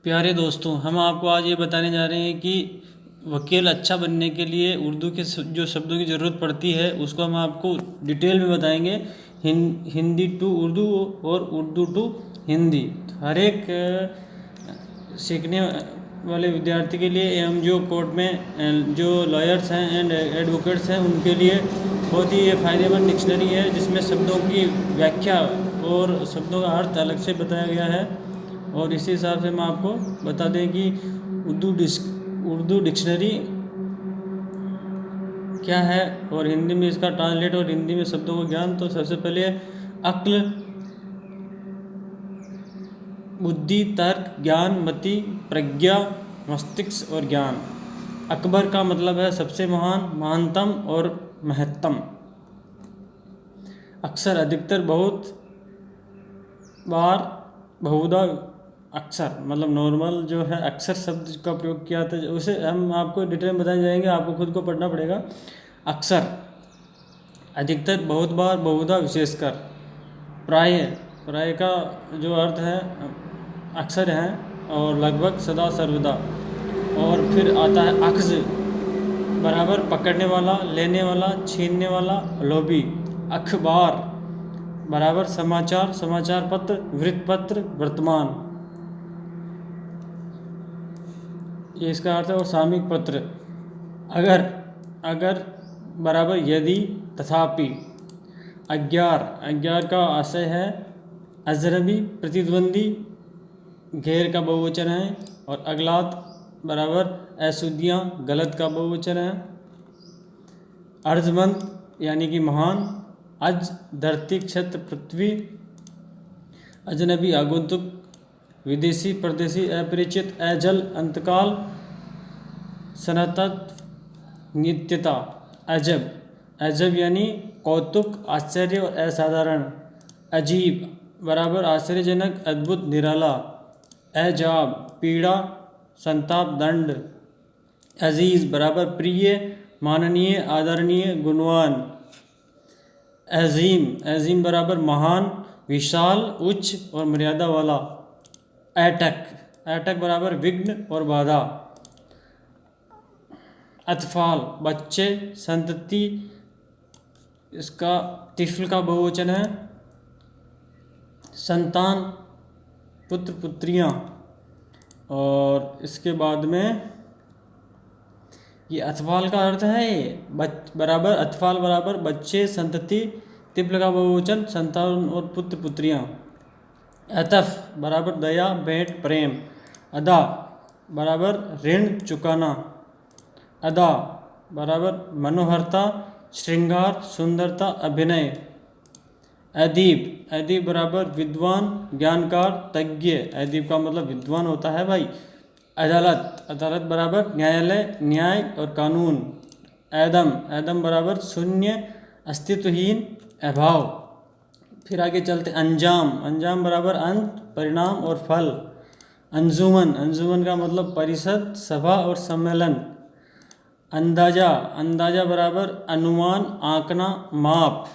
प्यारे दोस्तों, हम आपको आज ये बताने जा रहे हैं कि वकील अच्छा बनने के लिए उर्दू के जो शब्दों की ज़रूरत पड़ती है उसको हम आपको डिटेल में बताएंगे। हिंदी टू उर्दू और उर्दू टू हिंदी। हर एक सीखने वाले विद्यार्थी के लिए एवं जो कोर्ट में जो लॉयर्स हैं एंड एडवोकेट्स हैं उनके लिए बहुत ही ये फ़ायदेमंद डिक्शनरी है, जिसमें शब्दों की व्याख्या और शब्दों का अर्थ अलग से बताया गया है। और इसी हिसाब से हम आपको बता दें कि उर्दू डिक्शनरी क्या है और हिंदी में इसका ट्रांसलेट और हिंदी में शब्दों का ज्ञान। तो सबसे पहले अक्ल, बुद्धि, तर्क, ज्ञान, मति, प्रज्ञा, मस्तिष्क और ज्ञान। अकबर का मतलब है सबसे महान, महानतम और महत्तम। अक्सर, अधिकतर, बहुत बार, बहुधा। अक्सर मतलब नॉर्मल जो है अक्सर शब्द का प्रयोग किया था, उसे हम आपको डिटेल में बताए जाएंगे, आपको खुद को पढ़ना पड़ेगा। अक्सर, अधिकतर, बहुत बार, बहुधा, विशेषकर। प्राय, प्राय का जो अर्थ है अक्सर है और लगभग, सदा, सर्वदा। और फिर आता है अख्ज़, बराबर, पकड़ने वाला, लेने वाला, छीनने वाला, लोभी। अखबार, बराबर, समाचार, समाचार पत्र, वृत्तपत्र, वर्तमान, ये इसका अर्थ है। और सामयिक पत्र। अगर, अगर, बराबर, यदि, तथापि। अज्ञार, अज्ञार का आशय है अजनबी, प्रतिद्वंदी, गैर का बहुवचन है। और अगलात, बराबर, अशुद्धियाँ, गलत का बहुवचन है। अर्जमंद यानी कि महान। अज, धरती, क्षेत्र, पृथ्वी। अजनबी, आगंतुक, विदेशी, परदेशी, अपरिचित। अजल, अंतकाल, सनातन, नित्यता। अजब, अजब यानी कौतुक, आश्चर्य और असाधारण। अजीब, बराबर, आश्चर्यजनक, अद्भुत, निराला। एजाब, पीड़ा, संताप, दंड। अजीज, बराबर, प्रिय, माननीय, आदरणीय, गुणवान। अजीम, अजीम, बराबर, महान, विशाल, उच्च और मर्यादा वाला। अटक, अटक, बराबर, विघ्न और बाधा। अतफाल, बच्चे, संतति, इसका तिफल का बहुवचन है। संतान, पुत्र, पुत्रियाँ। और इसके बाद में ये अतफाल का अर्थ है बराबर, अतफाल, बराबर, बच्चे, संतति, तिफल का बहुवचन, संतान और पुत्र, पुत्रियाँ। अतफ, बराबर, दया, भेंट, प्रेम। अदा, बराबर, ऋण चुकाना। अदा, बराबर, मनोहरता, श्रृंगार, सुंदरता, अभिनय। अदीब, अदीब, बराबर, विद्वान, ज्ञानकार, तज्ञ। अदीब का मतलब विद्वान होता है भाई। अदालत, अदालत, बराबर, न्यायालय, न्याय और कानून। एदम, एदम, बराबर, शून्य, अस्तित्वहीन, अभाव। फिर आगे चलते अंजाम, अंजाम, बराबर, अंत, परिणाम और फल। अंजुमन, अंजुमन का मतलब परिषद, सभा और सम्मेलन। अंदाजा, अंदाजा, बराबर, अनुमान, आंकना, माप।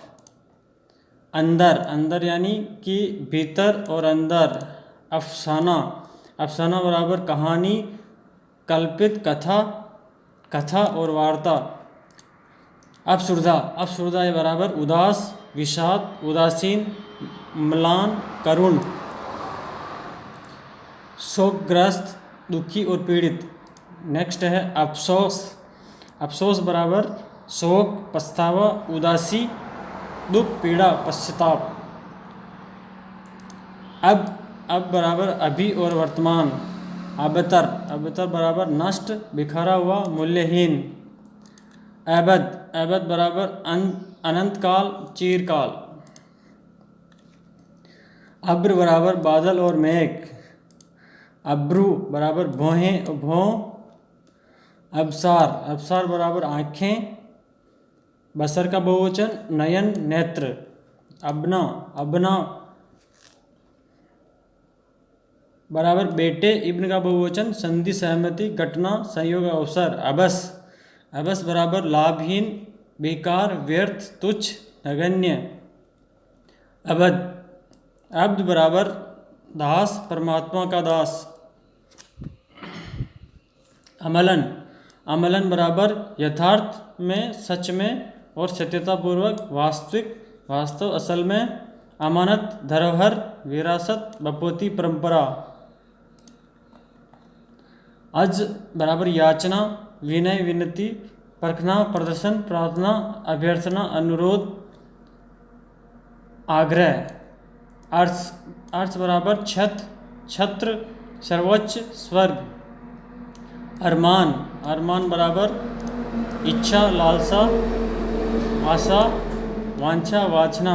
अंदर, अंदर यानी कि भीतर और अंदर। अफसाना, अफसाना, बराबर, कहानी, कल्पित, कथा, कथा और वार्ता। अफसुर्दा, अफसुर्दा, बराबर, उदास, विषाद, उदासीन, म्लान, करुण। शोकग्रस्त, दुखी और पीड़ित। नेक्स्ट है अफसोस, अफसोस, बराबर, शोक, पछतावा, उदासी, दुख, पीड़ा, पश्चाताप। अब, बराबर, अभी और वर्तमान। अबतर, अबतर, बराबर, नष्ट, बिखरा हुआ, मूल्यहीन। अबद, अबद, बराबर, अनंत काल, चिरकाल। अब्र, बराबर, बादल और मेघ। अब्रू, बराबर, भौहें, भौं। अबसार, अबसार, बराबर, आँखें, बसर का बहुवचन, नयन, नेत्र। अबना, अबना, बराबर, बेटे, इब्न का बहुवचन, संधि, सहमति, घटना, संयोग, अवसर। अबस, अबस, बराबर, लाभहीन, बेकार, व्यर्थ, तुच्छ, नगण्य। अबद, अब्द, बराबर, दास, परमात्मा का दास। अमलन, अमलन बराबर यथार्थ में, सच में और सत्यतापूर्वक, वास्तविक, वास्तव, असल में, अमानत, धरोहर, विरासत, बपोती, परंपरा। अज बराबर याचना, विनय, विनती, परखना, प्रदर्शन, प्रार्थना, अभ्यर्थना, अनुरोध, आग्रह। अर्थ, अर्थ बराबर छत, छत्र, सर्वोच्च, स्वर्ग। अरमान, अरमान बराबर इच्छा, लालसा, आशा, वांछा, वासना,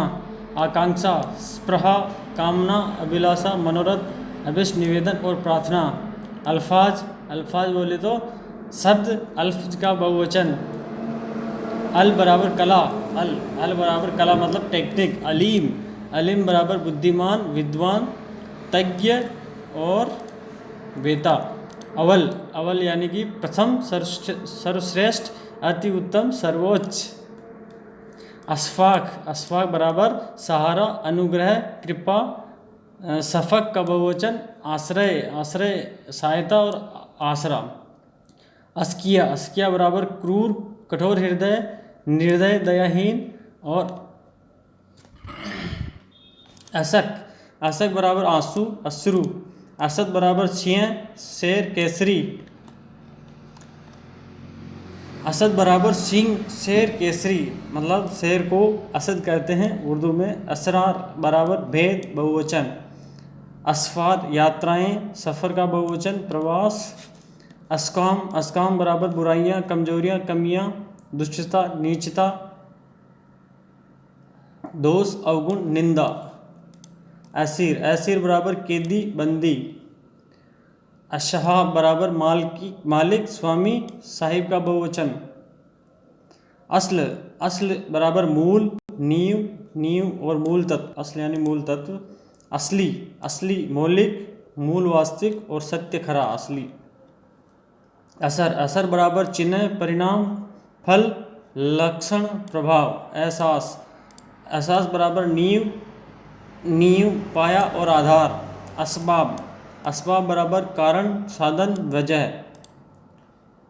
आकांक्षा, स्पृहा, कामना, अभिलाषा, मनोरथ, अभिष्ट, निवेदन और प्रार्थना। अल्फाज, अल्फाज बोले तो शब्द, अल्फज का बहुवचन। अल बराबर कला, अल बराबर कला मतलब टेक्निक। अलीम, अलीम बराबर बुद्धिमान, विद्वान, तज्ञ और वेता। अवल, अवल यानी कि प्रथम, सर्वश्रेष्ठ, अति उत्तम, सर्वोच्च। अशफाक, अशफाक बराबर सहारा, अनुग्रह, कृपा। शफक का बहुवचन आश्रय, आश्रय, सहायता और आसरा। अस्किया, अस्किया बराबर क्रूर, कठोर हृदय, निर्दय, दयाहीन और असक, असक बराबर आंसू, अश्रु। असद बराबर सिंह, शेर, केसरी। असद बराबर सिंह, शेर, केसरी मतलब शेर को असद कहते हैं उर्दू में। असरार बराबर भेद, बहुवचन। असफार यात्राएं, सफ़र का बहुवचन, प्रवास। अस्काम, अस्काम बराबर बुराइयां, कमजोरियां, कमियां, दुष्टता, नीचता, दोष, अवगुण, निंदा। असीर, असीर बराबर कैदी, बंदी। अशहाब बराबर मालिक, स्वामी, साहिब का बहुवचन। अस्ल, अस्ल बराबर मूल, नींव, नींव और मूल तत्व। अस्ल यानी मूल तत्व। असली, असली मौलिक, मूल, वास्तविक और सत्य, खरा, असली। असर, असर बराबर चिन्ह, परिणाम, फल, लक्षण, प्रभाव। एहसास, एहसास बराबर नींव, नींव, पाया और आधार। असबाब, असबाब बराबर कारण, साधन, वजह।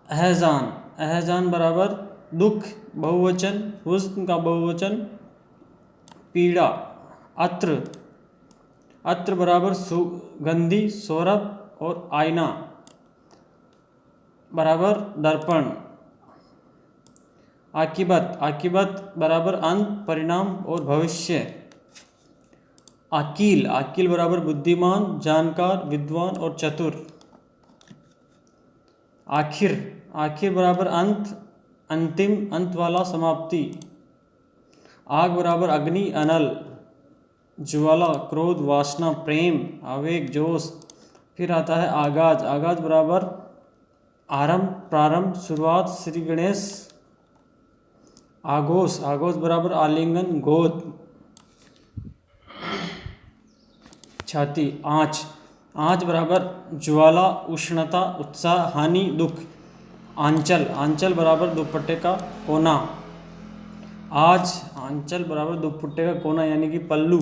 अहजान, अहजान बराबर दुख, बहुवचन, हुज़्न का बहुवचन, पीड़ा। अत्र, अत्र बराबर सुगंधी, सौरभ और आईना बराबर दर्पण। आकिबत, आकिबत बराबर अंत, परिणाम और भविष्य। आकील, आकील बराबर बुद्धिमान, जानकार, विद्वान और चतुर। आखिर, आखिर बराबर अंत, अंतिम, अंत वाला, समाप्ति। आग बराबर अग्नि, अनल, ज्वाला, क्रोध, वासना, प्रेम, आवेग, जोश। फिर आता है आगाज, आगाज बराबर आरंभ, प्रारंभ, शुरुआत, श्री गणेश। आगोश, आगोश बराबर आलिंगन, गोद। छाती, आँच, आँच बराबर ज्वाला, उष्णता, उत्साह, हानि, दुख। आंचल, आंचल बराबर दुपट्टे का कोना। आज, आंचल बराबर दुपट्टे का कोना यानी कि पल्लू।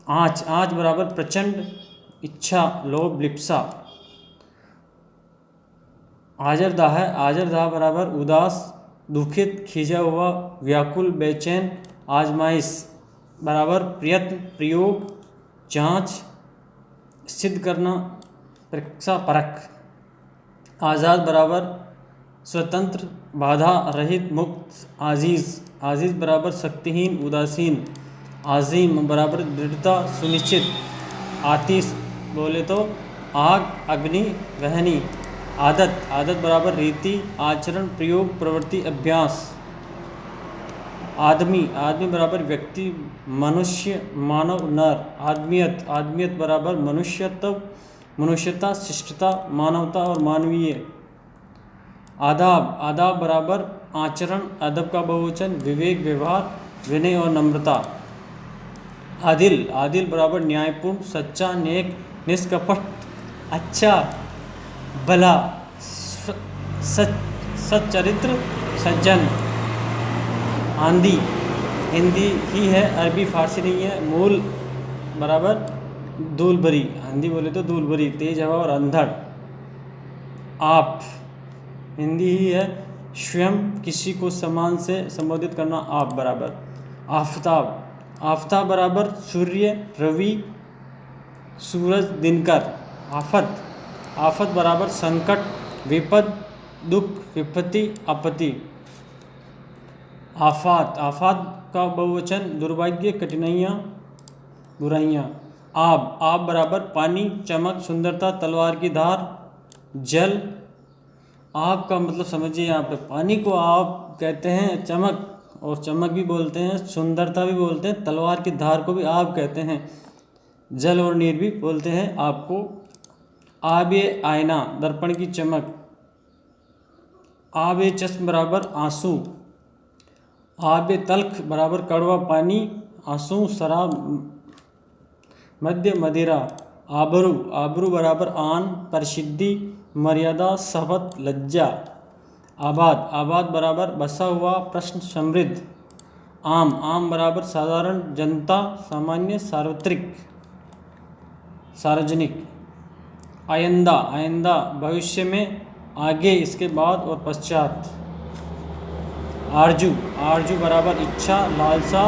आँच, आँच बराबर प्रचंड, इच्छा, लोभ, लिप्सा। आजरदाह, आजरदाह बराबर उदास, दुखित, खिंचा हुआ, व्याकुल, बेचैन। आजमाइश बराबर प्रयत्न, प्रयोग, जांच, सिद्ध करना, परीक्षा, परख। आज़ाद बराबर स्वतंत्र, बाधा रहित, मुक्त। आजीज़, आजीज़ बराबर शक्तिहीन, उदासीन। आज़ीम बराबर दृढ़ता, सुनिश्चित। आतिश बोले तो आग, अग्नि, वहनी। आदत, आदत बराबर रीति, आचरण, प्रयोग, प्रवृत्ति, अभ्यास। आदमी, आदमी बराबर व्यक्ति, मनुष्य, मानव, नर। आदमियत, आदमियत बराबर मनुष्यत्व, मनुष्यता, शिष्टता, मानवता और मानवीय। आदाब, आदाब बराबर आचरण, अदब का बहुवचन, विवेक, व्यवहार, विनय और नम्रता। आदिल, आदिल बराबर न्यायपूर्ण, सच्चा, नेक, निष्कपट, अच्छा, भला, सच्चरित्र, सज्जन। आंधी, हिंदी ही है, अरबी फारसी नहीं है। मूल बराबर धूल भरी, आंधी बोले तो धूल भरी, तेज हवा और अंधड़। आप, हिंदी ही है। स्वयं, किसी को सम्मान से संबोधित करना, आप बराबर। आफताब, आफताब बराबर सूर्य, रवि, सूरज, दिनकर। आफत, आफत बराबर संकट, विपद, दुख, विपत्ति, आपत्ति। आफात, आफात का बहुवचन दुर्भाग्य, कठिनाइयाँ, बुराइयाँ। आब, आब बराबर पानी, चमक, सुंदरता, तलवार की धार, जल। आब का मतलब समझिए, यहाँ पे पानी को आब कहते हैं, चमक, और चमक भी बोलते हैं, सुंदरता भी बोलते हैं, तलवार की धार को भी आब कहते हैं, जल और नीर भी बोलते हैं आपको। आब ये आईना, दर्पण की चमक। आब ये चश्म बराबर आंसू। आब ये तल्ख बराबर कड़वा पानी, आंसू, शराब, मद्य, मदिरा। आबरू, आबरू बराबर आन, प्रसिद्धि, मर्यादा, शपथ, लज्जा। आबाद, आबाद बराबर बसा हुआ, प्रश्न, समृद्ध। आम, आम बराबर साधारण, जनता, सामान्य, सार्वत्रिक, सार्वजनिक। आइंदा, आइंदा भविष्य में, आगे, इसके बाद और पश्चात। आरजू, आरजू बराबर इच्छा, लालसा,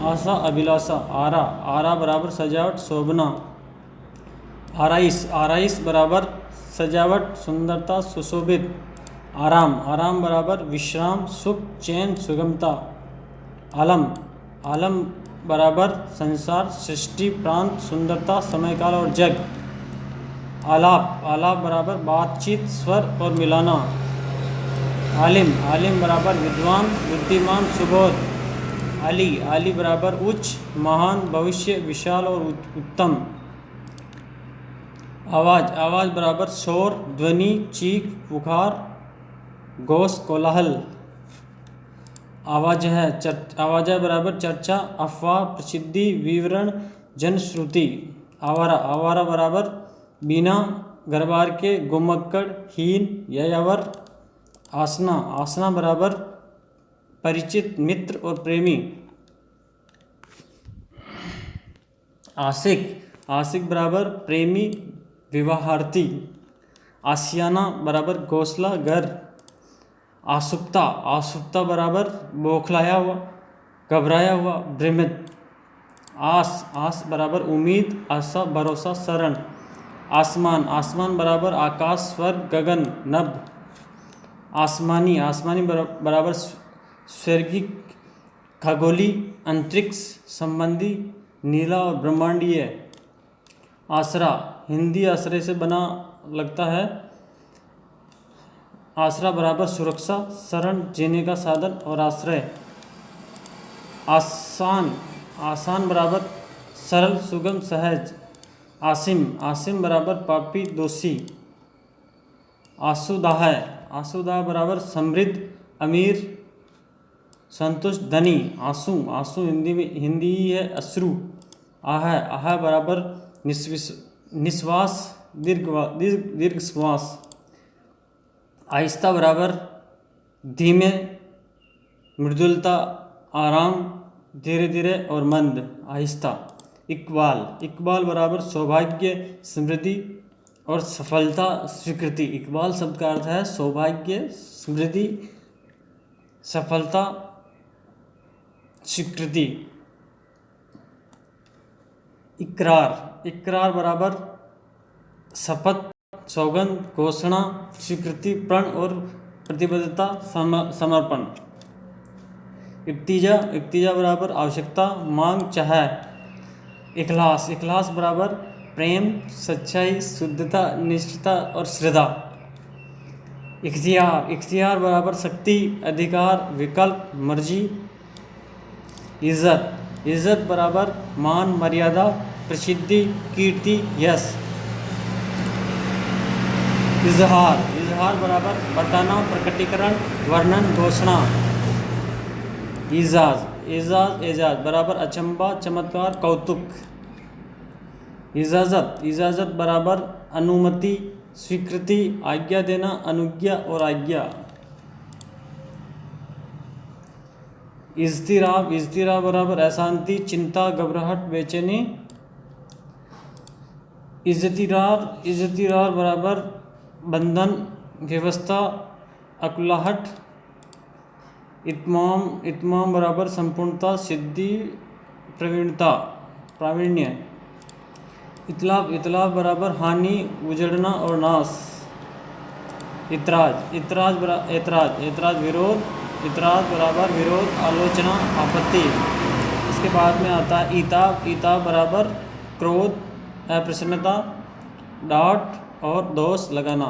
आशा, अभिलाषा। आरा, आरा बराबर सजावट, शोभना। आराइश, आराइश बराबर सजावट, सुंदरता, सुशोभित। आराम, आराम बराबर विश्राम, सुख, चैन, सुगमता। आलम, आलम बराबर संसार, सृष्टि, प्रांत, सुंदरता, समयकाल और जग। आलाप, आलाप बराबर बातचीत, स्वर और मिलाना। आलिम, आलिम बराबर विद्वान, बुद्धिमान, सुबोध। आली, आली बराबर उच्च, महान, भविष्य, विशाल और उत्तम। आवाज़, आवाज़ बराबर शोर, ध्वनि, चीख, पुकार, घोष, कोलाहल। आवाज़ है, आवाज़ बराबर चर्चा, अफवाह, प्रसिद्धि, विवरण, जनश्रुति। आवारा, आवारा बराबर बिना घर बार के, गुमक्कड़, हीन, यायावर। आसना, आसना बराबर परिचित, मित्र और प्रेमी। आशिक, आशिक बराबर प्रेमी, विवाहार्थी। आशियाना बराबर घोंसला, घर। आसुकता, आसुकता बराबर बौखलाया हुआ, घबराया हुआ, भ्रमित। आस, आस बराबर उम्मीद, आशा, भरोसा, शरण। आसमान, आसमान बराबर आकाश, स्वर्ग, गगन, नभ। आसमानी, आसमानी बराबर स्वर्गिक, खगोली, अंतरिक्ष संबंधी, नीला और ब्रह्मांडीय। आसरा, हिंदी आश्रय से बना लगता है। आसरा बराबर सुरक्षा, शरण, जीने का साधन और आश्रय। आसान, आसान बराबर सरल, सुगम, सहज। आसिम, आसिम बराबर पापी, दोषी। आसुदाह, आसुदाह बराबर समृद्ध, अमीर, संतुष्ट, धनी। आंसू, आंसू हिंदी ही है, अश्रु। आह, आह बराबर निश्वास, दीर्घ श्वास। आहिस्ता बराबर धीमे, मृदुलता, आराम, धीरे धीरे और मंद, आहिस्ता। इकबाल, इकबाल बराबर सौभाग्य, समृद्धि और सफलता, स्वीकृति। इकबाल शब्द का अर्थ है सौभाग्य, समृद्धि, सफलता, स्वीकृति। इकरार, इकरार बराबर शपथ, सौगंध, घोषणा, स्वीकृति, प्रण और प्रतिबद्धता, समर्पण। इक्तिजा, इक्तिजा बराबर आवश्यकता, मांग, चाह। इखलास, इखलास बराबर प्रेम, सच्चाई, शुद्धता, निष्ठता और श्रद्धा। इख्तियार, इख्तियार बराबर शक्ति, अधिकार, विकल्प, मर्जी। इज्जत, इज्जत बराबर मान, मर्यादा, प्रसिद्धि, कीर्ति, यश। इजहार, इजहार बराबर बताना, प्रकटीकरण, वर्णन, घोषणा। इजाज, एजाज, एजाज बराबर अचंबा, चमत्कार, कौतुक। इजाज़त, इजाज़त बराबर अनुमति, स्वीकृति, आज्ञा देना, अनुज्ञा और आज्ञा। इज़्तिराब, इज़्तिराब बराबर अशांति, चिंता, घबराहट, बेचैनी। इज़्तिरार, इज़्तिरार बराबर बंधन, व्यवस्था, अकुलाहट, इत्माम, इत्माम बराबर संपूर्णता, सिद्धि, प्रवीणता, प्रावीण्य। इतलाफ, इतलाफ बराबर हानि, उजड़ना और नाश। इतराज, ऐतराज, ऐतराज विरोध, इतराज बराबर विरोध, आलोचना, आपत्ति। इसके बाद में आता है ईताब, ईताब बराबर क्रोध, अप्रसन्नता, डांट और दोष लगाना।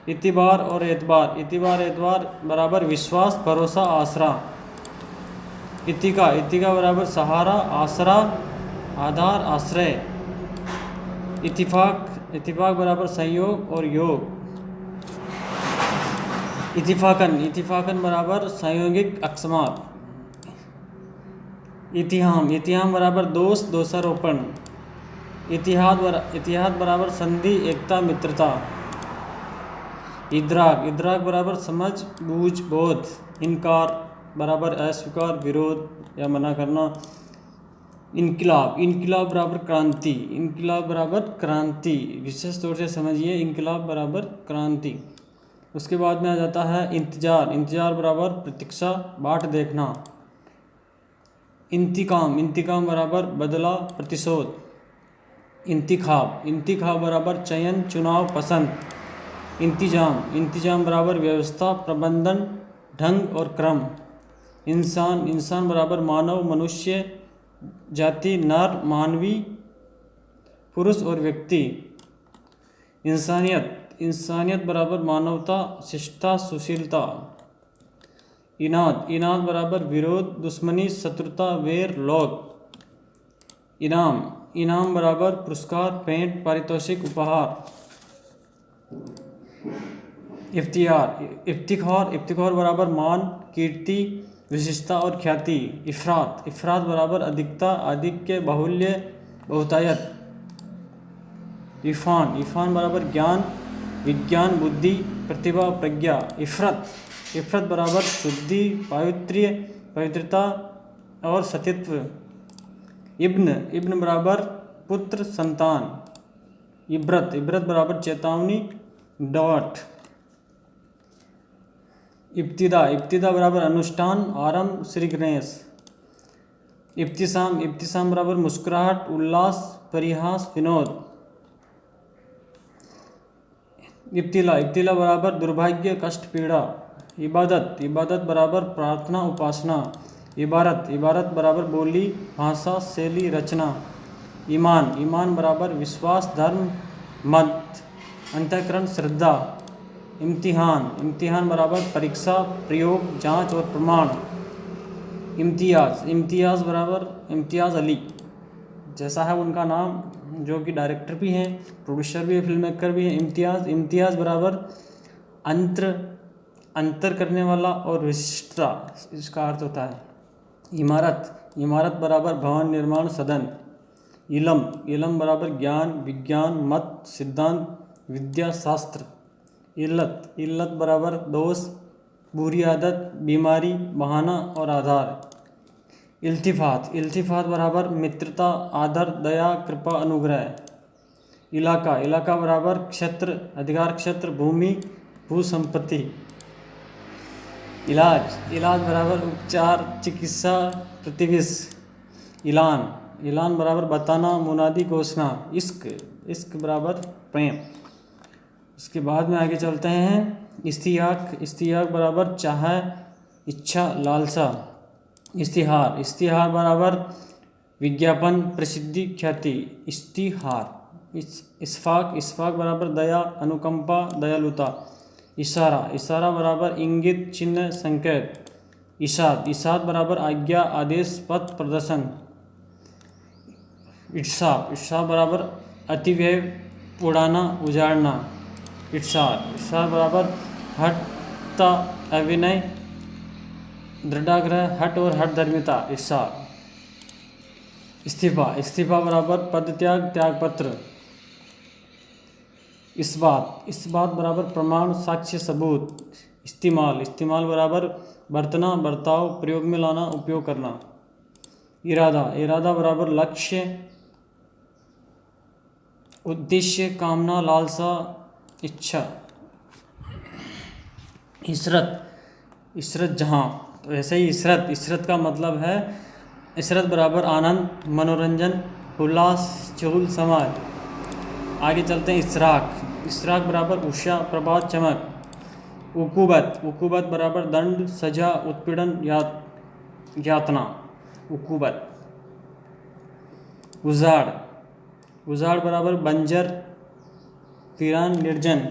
इतिबार और एतबार, इतिबार एतबार बराबर विश्वास, भरोसा, आसरा। इतिका, इतिका बराबर सहारा, आसरा, आधार, आश्रय। इतिफाक, इतिफाक बराबर संयोग और योग। इतिफाकन, इतिफाकन बराबर संयोगिक अकस्मात। इतिहाम, इतिहाम बराबर दोष, दोषारोपण। इतिहाद बराबर संधि, एकता, मित्रता। इद्राक, इद्राक बराबर समझ, बूझ, बोध। इनकार बराबर अस्वीकार, विरोध या मना करना। इनकिलाब, इनकिलाब बराबर क्रांति, इनकिलाब बराबर क्रांति, विशेष तौर से समझिए, इनकिलाब बराबर क्रांति। उसके बाद में आ जाता है इंतजार, इंतजार बराबर प्रतीक्षा, बाट देखना। इंतिकाम, इंतिकाम बराबर बदला, प्रतिशोध। इंतिखाब, इंतिखाब बराबर चयन, चुनाव, पसंद। इंतजाम, इंतजाम बराबर व्यवस्था, प्रबंधन, ढंग और क्रम। इंसान, इंसान बराबर मानव, मनुष्य, जाति, नर, मानवी, पुरुष और व्यक्ति। इंसानियत, इंसानियत बराबर मानवता, शिष्टता, सुशीलता। इनाद, इनाद बराबर विरोध, दुश्मनी, शत्रुता, वैर, लोग। इनाम, इनाम बराबर पुरस्कार, भेंट, पारितोषिक, उपहार। इफ्तियार, इफ्तिखार, इफ्तिखार बराबर मान, कीर्ति, विशिष्टता और ख्याति। इफरात, इफरात बराबर अधिकता, आधिक्य, बाहुल्य, बहुतायत। इरफान, इरफान बराबर ज्ञान, विज्ञान, बुद्धि, प्रतिभा, प्रज्ञा। इफरत, इफरत बराबर शुद्धि, पावित्र्य, पवित्रता और सतीत्व। इब्न, इब्न बराबर पुत्र, संतान। इब्रत, इब्रत बराबर चेतावनी, डांट। इब्तिदा, इब्तिदा बराबर अनुष्ठान, आरंभ, श्री गणेश। इब्तिसाम, इब्तिसाम बराबर मुस्कुराहट, उल्लास, परिहास, विनोद। इब्तिला, इब्तिला बराबर दुर्भाग्य, कष्ट, पीड़ा। इबादत, इबादत बराबर प्रार्थना, उपासना। इबारत, इबारत बराबर बोली, भाषा, शैली, रचना। ईमान, ईमान बराबर विश्वास, धर्म, मत, अंतःकरण, श्रद्धा। इम्तिहान, इम्तिहान बराबर परीक्षा, प्रयोग, जांच और प्रमाण। इम्तियाज़, इम्तियाज़ बराबर इम्तियाज़ अली, जैसा है उनका नाम, जो कि डायरेक्टर भी हैं, प्रोड्यूसर भी हैं, फिल्म मेकर भी हैं। इम्तियाज़, इम्तियाज़ बराबर अंतर करने वाला और विशिष्टता, इसका अर्थ होता है। इमारत, इमारत बराबर भवन, निर्माण, सदन। इलम, इलम बराबर ज्ञान, विज्ञान, मत, सिद्धांत, विद्या, शास्त्र। इल्लत, इल्लत बराबर दोष, बुरी आदत, बीमारी, बहाना और आधार। इल्तिफात, इल्तिफात बराबर मित्रता, आदर, दया, कृपा, अनुग्रह। इलाका, इलाका बराबर क्षेत्र, अधिकार क्षेत्र, भूमि, भू संपत्ति। इलाज, इलाज बराबर उपचार, चिकित्सा, प्रतिविष। इलान, इलान बराबर बताना, मुनादी, घोषणा। इश्क, इश्क बराबर प्रेम। उसके बाद में आगे चलते हैं। इस्तियाक, इस्तियाक बराबर चाह, इच्छा, लालसा। इश्तिहार, इश्तिहार बराबर विज्ञापन, प्रसिद्धि, ख्याति। इश्तिहार। इस्फाक, इस्फाक बराबर दया, अनुकंपा, दयालुता। इशारा, इशारा बराबर इंगित, चिन्ह, संकेत। इशाद, इशाद बराबर आज्ञा, आदेश, पथ प्रदर्शन। इत्साफ, इत्साफ बराबर अतिव्यय, उड़ाना, उजाड़ना। इत्सार, इत्सार बराबर हठता, अविनय, दृढ़ाग्रह, हठ और हठधर्मिता। इत्सार। इस्तीफा, इस्तीफा बराबर पद त्याग, त्यागपत्र। इस्बात, इस्बात बराबर प्रमाण, साक्ष्य, सबूत। इस्तेमाल, इस्तेमाल बराबर बरतना, बर्ताव, प्रयोग में लाना, उपयोग करना। इरादा, इरादा बराबर लक्ष्य, उद्देश्य, कामना, लालसा, इच्छा। इशरत, इशरत जहाँ, तो ऐसे ही इशरत, इशरत का मतलब है इशरत बराबर आनंद, मनोरंजन, उल्लास, चहुल समाज। आगे चलते हैं। इशराक, इशराक बराबर उषा, प्रभात, चमक। उकूबत, उकूबत बराबर दंड, सजा, उत्पीड़न, यातना। उकूबत। उजाड़, उजाड़ बराबर बंजर, वीरान, निर्जन।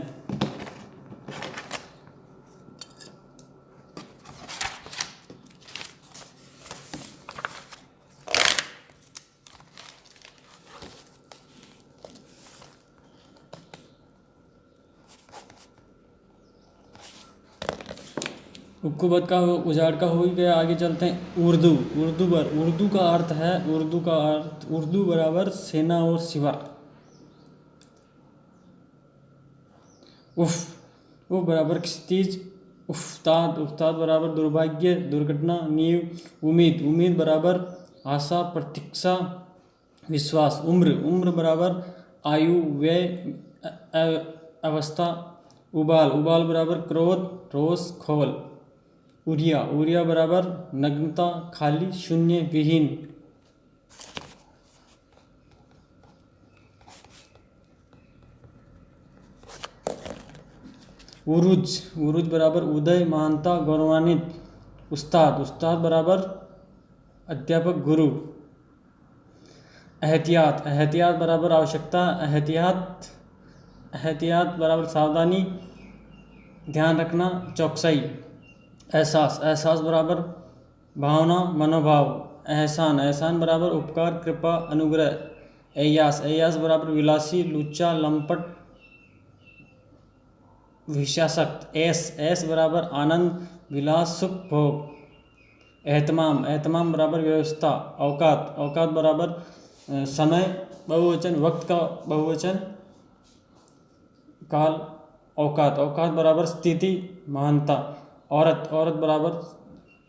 उक्कुबत का उजाड़ का हो ही गया। आगे चलते हैं। उर्दू, उर्दू का अर्थ है, उर्दू बराबर सेना और सिवा। उफ, उफ बराबर क्षितिज, उफ्ताद, उफ्ताद बराबर दुर्भाग्य, दुर्घटना, नींव। उम्मीद, उम्मीद बराबर आशा, प्रतीक्षा, विश्वास। उम्र, उम्र बराबर आयु, व्यय, अवस्था। उबाल, उबाल बराबर क्रोध, रोष, खोल। उरिया, उरिया बराबर नग्नता, खाली, शून्य, विहीन। उरुज, उरुज बराबर उदय, महानता, गौरवान्वित। उस्ताद, उस्ताद बराबर अध्यापक, गुरु। एहतियात, एहतियात बराबर आवश्यकता, एहतियात, एहतियात बराबर सावधानी, ध्यान रखना, चौकसाई। एहसास, एहसास बराबर भावना, मनोभाव। एहसान, एहसान बराबर उपकार, कृपा, अनुग्रह। एयास, एयास बराबर विलासी, लुच्चा, लंपट, विषयासक्त। ऐश बराबर आनंद, विलास, सुख, भोग। एहतमाम, एहतमाम बराबर व्यवस्था। औकात, औकात बराबर समय, बहुवचन, वक्त का बहुवचन, काल। औकात, औकात बराबर स्थिति, महानता। औरत, औरत बराबर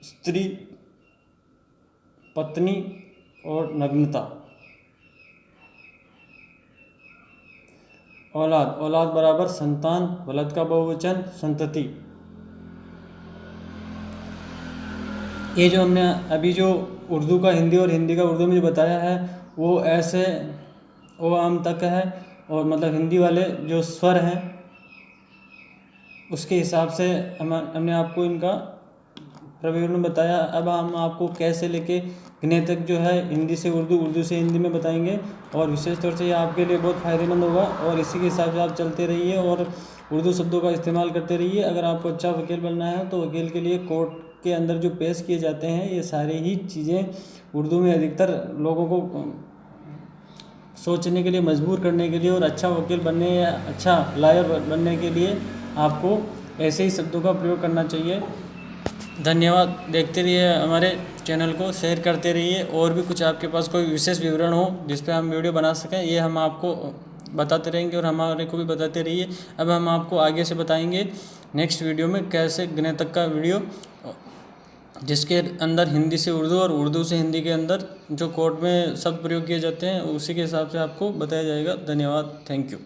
स्त्री, पत्नी और नग्नता। औलाद, औलाद बराबर संतान, वलद का बहुवचन, संतति। ये जो हमने अभी जो उर्दू का हिंदी और हिंदी का उर्दू में जो बताया है वो ऐसे ओ आम तक है, और मतलब हिंदी वाले जो स्वर हैं उसके हिसाब से हमने आपको इनका प्रविवरण बताया। अब हम आपको कैसे लेके गिने तक जो है हिंदी से उर्दू, उर्दू से हिंदी में बताएंगे, और विशेष तौर से ये आपके लिए बहुत फ़ायदेमंद होगा, और इसी के हिसाब से आप चलते रहिए और उर्दू शब्दों का इस्तेमाल करते रहिए। अगर आपको अच्छा वकील बनना है तो वकील के लिए कोर्ट के अंदर जो पेश किए जाते हैं ये सारी ही चीज़ें उर्दू में अधिकतर लोगों को सोचने के लिए मजबूर करने के लिए, और अच्छा वकील बनने या अच्छा लॉयर बनने के लिए आपको ऐसे ही शब्दों का प्रयोग करना चाहिए। धन्यवाद। देखते रहिए हमारे चैनल को, शेयर करते रहिए, और भी कुछ आपके पास कोई विशेष विवरण हो जिस पे हम वीडियो बना सकें ये हम आपको बताते रहेंगे, और हमारे को भी बताते रहिए। अब हम आपको आगे से बताएंगे नेक्स्ट वीडियो में कैसे गणितक का वीडियो, जिसके अंदर हिंदी से उर्दू और उर्दू से हिंदी के अंदर जो कोर्ट में शब्द प्रयोग किए जाते हैं उसी के हिसाब से आपको बताया जाएगा। धन्यवाद, थैंक यू।